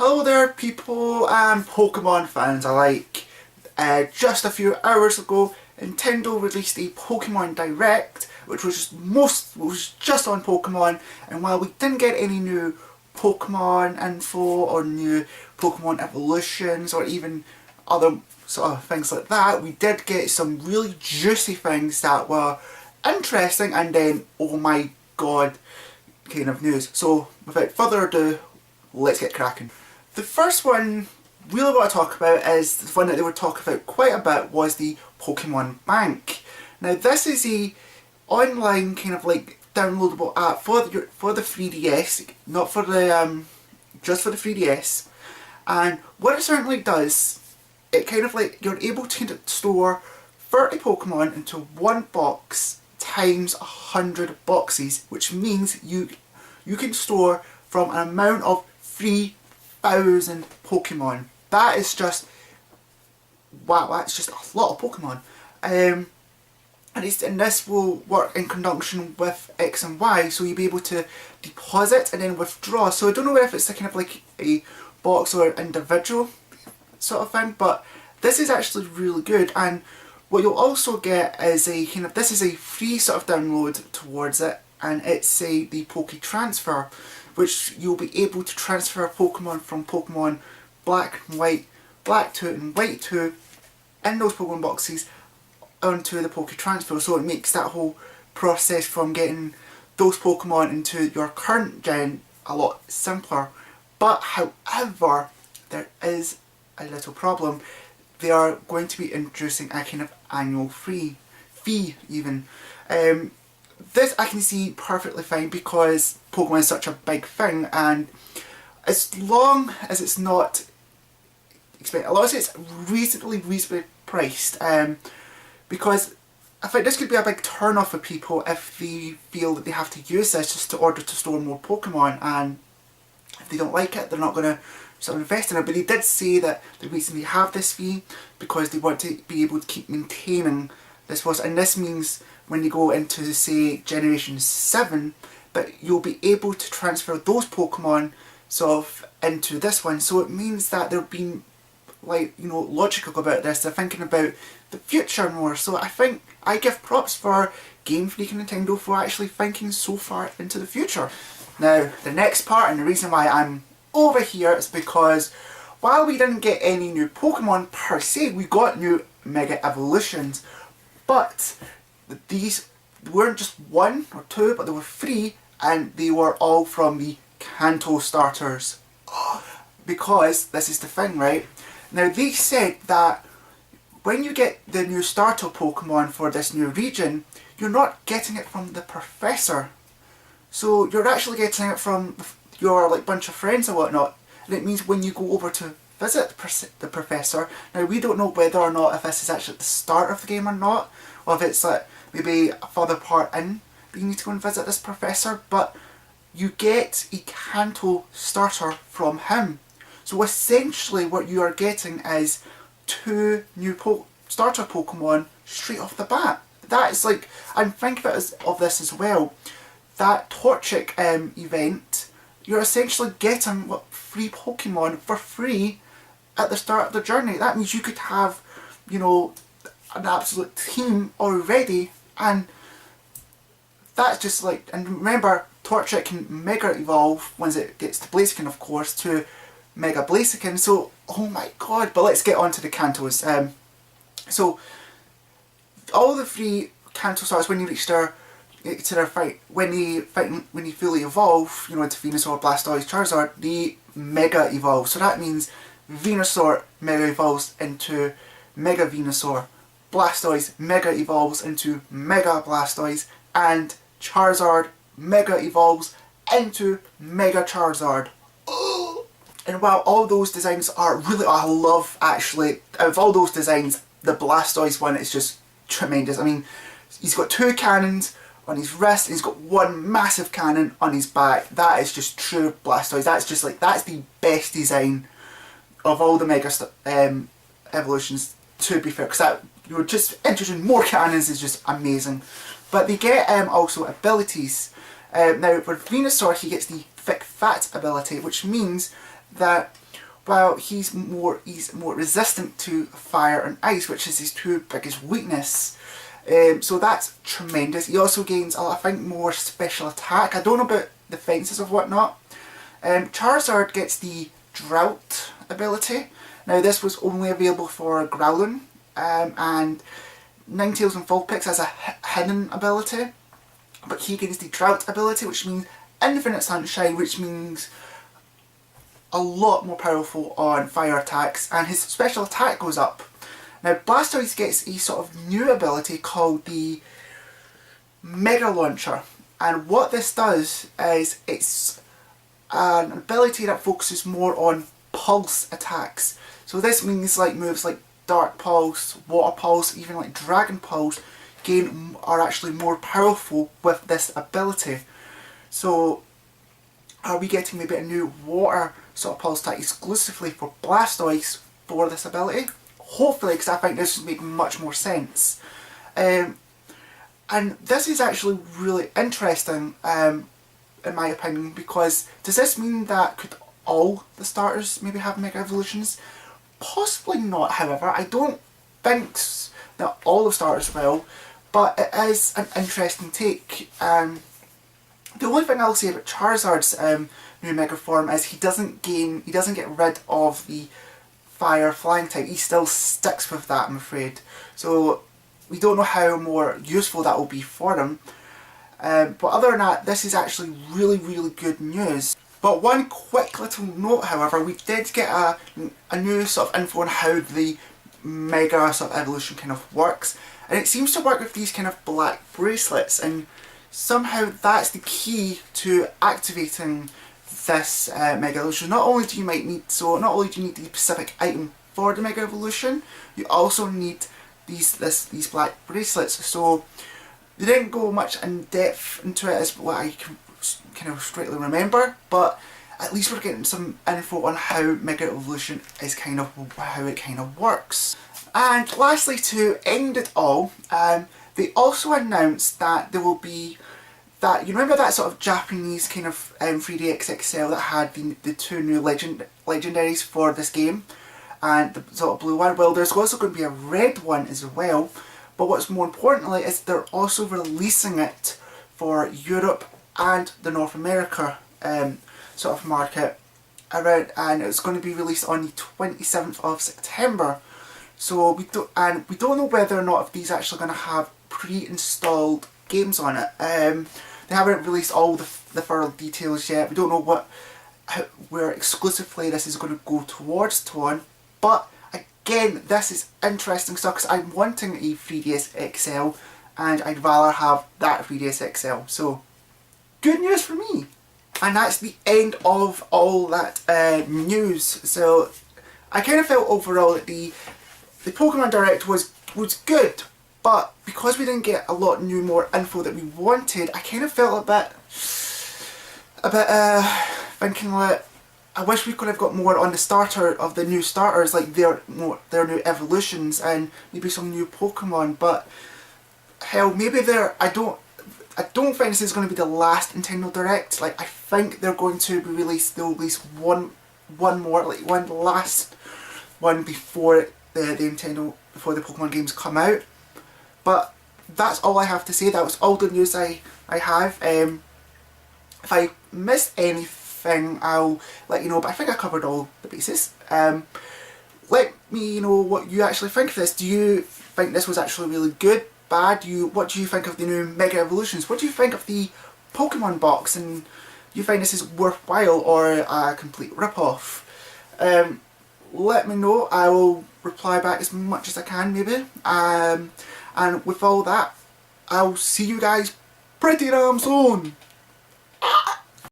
Hello there people and Pokemon fans alike. Just a few hours ago Nintendo released a Pokemon Direct which was just on Pokemon, and while we didn't get any new Pokemon info or new Pokemon evolutions or even other sort of things like that, we did get some really juicy things that were interesting and then oh my god kind of news. So without further ado, let's get cracking. The first one really want to talk about is the one that they were talking about quite a bit was the Pokemon Bank. Now this is a online kind of like downloadable app for the 3DS, not for the just for the 3DS. And what it certainly does, it kind of like you're able to store 30 Pokemon into one box times 100 boxes, which means you can store from an amount of 3,000 Pokemon. That is just wow, that's just a lot of Pokemon. And this will work in conjunction with X and Y, so you'll be able to deposit and then withdraw. So I don't know if it's kind of like a box or individual sort of thing, but this is actually really good. And what you'll also get is a kind of, this is a free sort of download towards it, and it's the Poke Transfer, which you'll be able to transfer Pokemon from Pokemon Black and White, Black 2 and White 2 in those Pokemon boxes onto the Poke Transfer. So it makes that whole process from getting those Pokemon into your current gen a lot simpler. But however, there is a little problem. They are going to be introducing a kind of annual fee even. This I can see perfectly fine because Pokemon is such a big thing, and as long as it's not expensive, as long as it's reasonably priced, because I think this could be a big turn off for people if they feel that they have to use this just in order to store more Pokemon, and if they don't like it they're not going to sort of invest in it. But they did say that the reason they have this fee because they want to be able to keep maintaining this process, and this means when you go into say Generation 7 that you'll be able to transfer those Pokemon sort of into this one. So it means that they're being like, you know, logical about this. They're thinking about the future more. So I think I give props for Game Freak and Nintendo for actually thinking so far into the future. Now the next part, and the reason why I'm over here, is because while we didn't get any new Pokemon per se, we got new Mega Evolutions. But these weren't just one or two, but there were three, and they were all from the Kanto starters. Because this is the thing, right? Now they said that when you get the new starter Pokemon for this new region, you're not getting it from the Professor. So you're actually getting it from your like bunch of friends or whatnot. And it means when you go over to visit the Professor, now we don't know whether or not if this is actually at the start of the game or not, or if it's like maybe a further part in that you need to go and visit this Professor, but you get a Kanto starter from him. So essentially what you are getting is two new starter Pokemon straight off the bat. That is like, and think of this as well, that Torchic event, you're essentially getting what, 3 Pokemon for free at the start of the journey. That means you could have, you know, an absolute team already, and that's just like, and remember Torchic can Mega Evolve once it gets to Blaziken, of course, to Mega Blaziken. So oh my god. But let's get on to the Kantos. So all the 3 Kanto starters, when you reach their fight, when they fully evolve, you know, into Venusaur, Blastoise, Charizard, they Mega Evolve. So that means Venusaur Mega Evolves into Mega Venusaur, Blastoise Mega Evolves into Mega Blastoise, and Charizard Mega Evolves into Mega Charizard. And while all those designs are really, I love actually, out of all those designs, the Blastoise one is just tremendous. I mean, he's got 2 cannons on his wrist, and he's got 1 massive cannon on his back. That is just true Blastoise. That's just like, that's the best design of all the Mega evolutions, to be fair, because that, you know, just introducing more cannons is just amazing. But they get also abilities. Now for Venusaur he gets the Thick Fat ability, which means that well, he's more resistant to fire and ice, which is his two biggest weakness. So that's tremendous. He also gains, I think, more special attack. I don't know about defences or whatnot. Charizard gets the Drought ability. Now this was only available for Growlithe, and Ninetales and Vulpix has a hidden ability, but he gains the Drought ability, which means Infinite Sunshine, which means a lot more powerful on fire attacks, and his special attack goes up. Now Blastoise gets a sort of new ability called the Mega Launcher, and what this does is it's an ability that focuses more on pulse attacks. So this means like moves like Dark Pulse, Water Pulse, even like Dragon Pulse are actually more powerful with this ability. So are we getting maybe a new water sort of pulse attack exclusively for Blastoise for this ability? Hopefully, because I think this would make much more sense. And this is actually really interesting, in my opinion, because does this mean that could all the starters maybe have Mega Evolutions? Possibly not, however. I don't think that all the starters will, but it is an interesting take. The only thing I'll say about Charizard's new Mega form is he doesn't get rid of the Fire Flying type. He still sticks with that, I'm afraid. So we don't know how more useful that will be for him. But other than that, this is actually really, really good news. But one quick little note, however, we did get a new sort of info on how the Mega sort of evolution kind of works. And it seems to work with these kind of black bracelets, and somehow that's the key to activating this Mega Evolution. Not only do you need the specific item for the Mega Evolution, you also need these black bracelets. So they didn't go much in depth into it as what I can kind of straightly remember, but at least we're getting some info on how Mega Evolution is how it kind of works. And lastly, to end it all, they also announced that there will be you remember that sort of Japanese kind of 3DX XL that had the two new legendaries for this game, and the sort of blue one? Well, there's also going to be a red one as well, but what's more importantly is they're also releasing it for Europe and the North America sort of market around, and it's going to be released on the 27th of September. So we don't know whether or not if these are actually going to have pre-installed games on it. They haven't released all the further details yet. We don't know where exclusively this is going to go towards but again, this is interesting stuff because I'm wanting a 3DS XL and I'd rather have that 3DS XL. So good news for me. And that's the end of all that news. So I kind of felt overall that the Pokemon Direct was good, but because we didn't get a lot more info that we wanted, I kind of felt a bit thinking that I wish we could have got more on the starter of the new starters, like their new evolutions and maybe some new Pokemon. But hell, maybe I don't think this is going to be the last Nintendo Direct. Like, I think they're going to be they'll release one more, like one last one before the Pokemon games come out. But that's all I have to say. That was all the news I have. If I missed anything, I'll let you know, but I think I covered all the bases. Let me know what you actually think of this. Do you think this was actually really good, bad? What do you think of the new Mega Evolutions? What do you think of the Pokemon box? And do you find this is worthwhile or a complete rip-off? Let me know. I will reply back as much as I can, maybe. And with all that, I'll see you guys pretty damn soon.